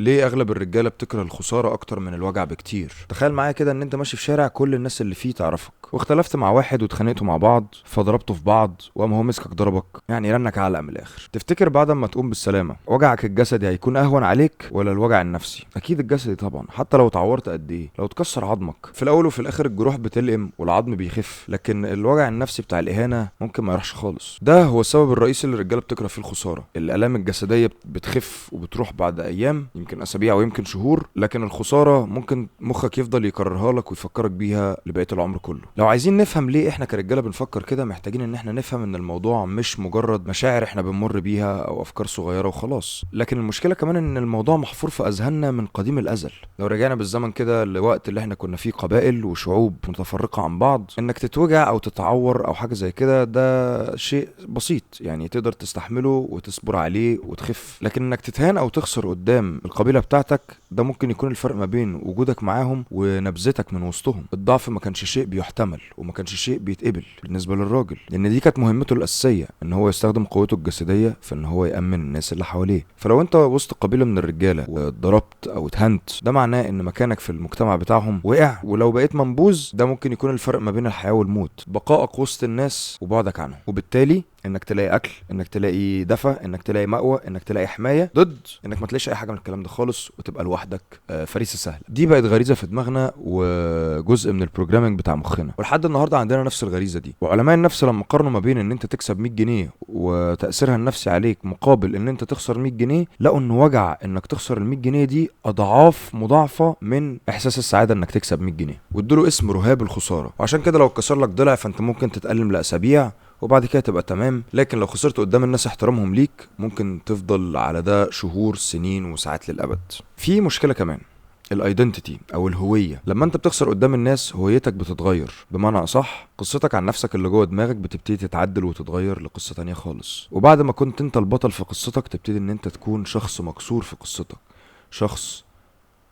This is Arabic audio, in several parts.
ليه اغلب الرجاله بتكره الخساره اكتر من الوجع بكتير؟ تخيل معايا كده ان انت ماشي في شارع كل الناس اللي فيه تعرفك، واختلفت مع واحد واتخانقتوا مع بعض فضربتوا في بعض وقام هو مسكك ضربك، يعني رنك علقه من الاخر. تفتكر بعد ما تقوم بالسلامه وجعك الجسدي هيكون اهون عليك ولا الوجع النفسي؟ اكيد الجسدي طبعا، حتى لو اتعورت قد ايه، لو اتكسر عظمك. في الاول وفي الاخر الجروح بتلئم والعظم بيخف، لكن الوجع النفسي بتاع الاهانه ممكن ما يروحش خالص. ده هو السبب الرئيسي اللي الرجاله بتكره فيه الخساره. الالام الجسديه بتخف وبتروح بعد ايام، يمكن اسابيع ويمكن شهور، لكن الخساره ممكن مخك يفضل يكررها لك ويفكرك بيها لبقيه العمر كله. لو عايزين نفهم ليه احنا كرجاله بنفكر كده، محتاجين ان احنا نفهم ان الموضوع مش مجرد مشاعر احنا بنمر بيها او افكار صغيره وخلاص، لكن المشكله كمان ان الموضوع محفور في اذهاننا من قديم الازل. لو رجعنا بالزمن كده لوقت اللي احنا كنا فيه قبائل وشعوب متفرقه عن بعض، انك تتوجع او تتعور او حاجه زي كده ده شيء بسيط، يعني تقدر تستحمله وتصبر عليه وتخف. لكن انك تتهان او تخسر قدام القبيله بتاعتك، ده ممكن يكون الفرق ما بين وجودك معاهم ونبذتك من وسطهم. الضعف ما كانش شيء بيحتمل وما كانش شيء بيتقبل بالنسبه للراجل، لان دي كانت مهمته الاساسيه، ان هو يستخدم قوته الجسديه في ان هو يامن الناس اللي حواليه. فلو انت وسط قبيله من الرجاله واتضربت او اتهنت، ده معناه ان مكانك في المجتمع بتاعهم وقع، ولو بقيت منبوذ ده ممكن يكون الفرق ما بين الحياه والموت، بقائك وسط الناس وبعدك عنهم. وبالتالي انك تلاقي اكل، انك تلاقي دفى، انك تلاقي مأوى، انك تلاقي حمايه، ضد انك ما تلاقيش اي حاجه من الكلام ده خالص وتبقى لوحدك فريسه سهله. دي بقت غريزه في دماغنا وجزء من البروجرامنج بتاع مخنا، ولحد النهارده عندنا نفس الغريزه دي. وعلماء النفس لما قارنوا ما بين ان انت تكسب 100 جنيه وتاثيرها النفسي عليك مقابل ان انت تخسر 100 جنيه، لقوا ان وجع انك تخسر ال 100 جنيه دي اضعاف مضاعفه من احساس السعاده انك تكسب 100 جنيه، وادوا اسم رهاب الخساره. وعشان كده لو اتكسر لك ضلع فانت ممكن تتألم لاسابيع وبعد كده تبقى تمام، لكن لو خسرت قدام الناس احترامهم ليك ممكن تفضل على ده شهور، سنين، وساعات للأبد. في مشكلة كمان، الايدنتيتي او الهويه. لما انت بتخسر قدام الناس هويتك بتتغير، بمعنى اصح قصتك عن نفسك اللي جوه دماغك بتبتدي تتعدل وتتغير لقصه تانية خالص. وبعد ما كنت انت البطل في قصتك تبتدي ان انت تكون شخص مكسور في قصتك، شخص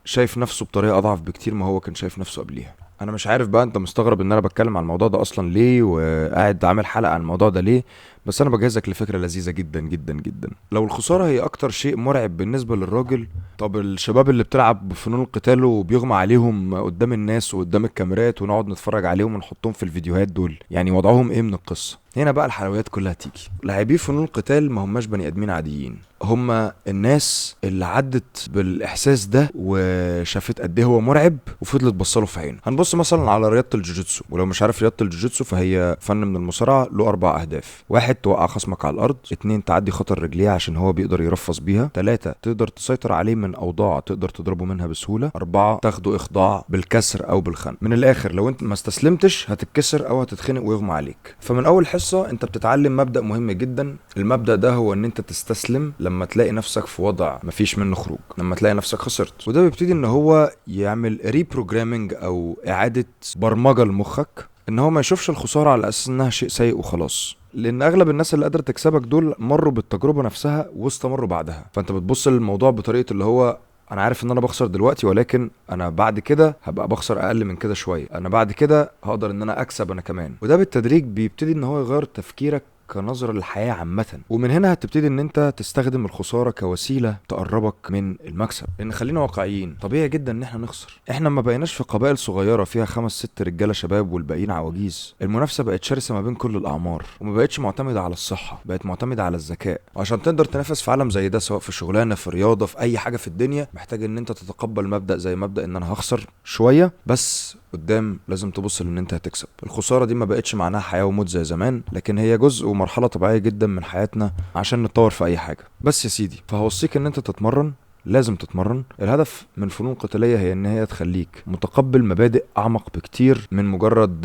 شايف نفسه بطريقه اضعف بكتير ما هو كان شايف نفسه قبليها. انا مش عارف بقى انت مستغرب ان انا بتكلم عن الموضوع ده اصلا ليه وقاعد عامل حلقه عن الموضوع ده ليه، بس انا بجهزك لفكره لذيذه جدا جدا جدا. لو الخساره هي اكتر شيء مرعب بالنسبه للراجل، طب الشباب اللي بتلعب بفنون القتال وبيغمى عليهم قدام الناس وقدام الكاميرات ونقعد نتفرج عليهم ونحطهم في الفيديوهات دول، يعني وضعهم ايه من القصه؟ هنا بقى الحلويات كلها تيجي. لاعبي فنون القتال ما هماش بني ادمين عاديين، هما الناس اللي عدت بالاحساس ده وشافت قد ايه هو مرعب وفضلت بصله في عينه. هنبص مثلا على رياضه الجوجيتسو، ولو مش عارف رياضه الجوجيتسو فهي فن من المصارعه له 4 اهداف: 1 توقع خصمك على الارض، 2 تعدي خطر رجليه عشان هو بيقدر يرفص بيها، 3 تقدر تسيطر عليه من اوضاع تقدر تضربه منها بسهوله، 4 تاخده اخضاع بالكسر او بالخنق. من الاخر لو انت ما استسلمتش هتتكسر او هتتخنق ويغمى عليك. فمن اول حصه انت بتتعلم مبدأ مهم جدا. المبدأ ده هو ان انت تستسلم لما تلاقي نفسك في وضع مفيش منه خروج، لما تلاقي نفسك خسرت. وده بيبتدي ان هو يعمل ريبروجرامينج او اعادة برمجة لمخك ان هو ما يشوفش الخسارة على اساس انها شيء سيء وخلاص، لان اغلب الناس اللي قادرة تكسبك دول مروا بالتجربة نفسها واستمروا بعدها. فانت بتبص للموضوع بطريقة اللي هو انا عارف ان انا بخسر دلوقتي، ولكن انا بعد كده هبقى بخسر اقل من كده شويه، انا بعد كده هقدر ان انا اكسب انا كمان. وده بالتدريج بيبتدي ان هو يغير تفكيرك كنظرة للحياة عامة، ومن هنا هتبتدي ان انت تستخدم الخسارة كوسيلة تقربك من المكسب. لان خلينا واقعيين، طبيعي جدا ان احنا نخسر. احنا ما بقيناش في قبائل صغيرة فيها 5 6 رجالة شباب والباقيين عواجيز. المنافسة بقت شرسة ما بين كل الاعمار، وما بقتش معتمدة على الصحة، بقت معتمدة على الذكاء. وعشان تقدر تنافس في عالم زي ده، سواء في شغلانة، في رياضة، في اي حاجة في الدنيا، محتاج ان انت تتقبل مبدأ زي مبدأ ان انا هخسر شوية بس قدام لازم تبص لان انت هتكسب. الخسارة دي ما بقتش معناها حياة وموت زي زمان، لكن هي جزء ومرحلة طبيعية جدا من حياتنا عشان نتطور في اي حاجة. بس يا سيدي، فهوصيك ان انت تتمرن، لازم تتمرن. الهدف من فنون قتالية هي ان هي تخليك متقبل مبادئ اعمق بكتير من مجرد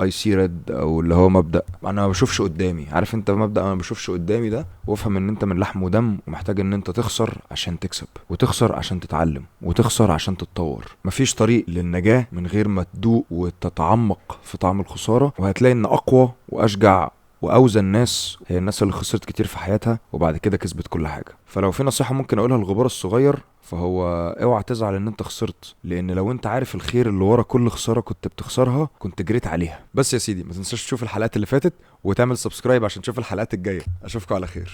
اي سي ريد، او اللي هو مبدأ انا ما بشوفش قدامي. عارف انت مبدأ انا ما بشوفش قدامي ده؟ وافهم ان انت من لحم ودم ومحتاج ان انت تخسر عشان تكسب، وتخسر عشان تتعلم، وتخسر عشان تتطور. مفيش طريق للنجاة من غير ما تدوق وتتعمق في طعم الخسارة. وهتلاقي ان اقوى واشجع واوزن ناس هي الناس اللي خسرت كتير في حياتها وبعد كده كسبت كل حاجه. فلو في نصيحه ممكن اقولها للغبار الصغير، فهو اوعى تزعل ان انت خسرت، لان لو انت عارف الخير اللي ورا كل خساره كنت بتخسرها كنت جريت عليها. بس يا سيدي، ما تنساش تشوف الحلقات اللي فاتت وتعمل سبسكرايب عشان تشوف الحلقات الجايه. اشوفكم على خير.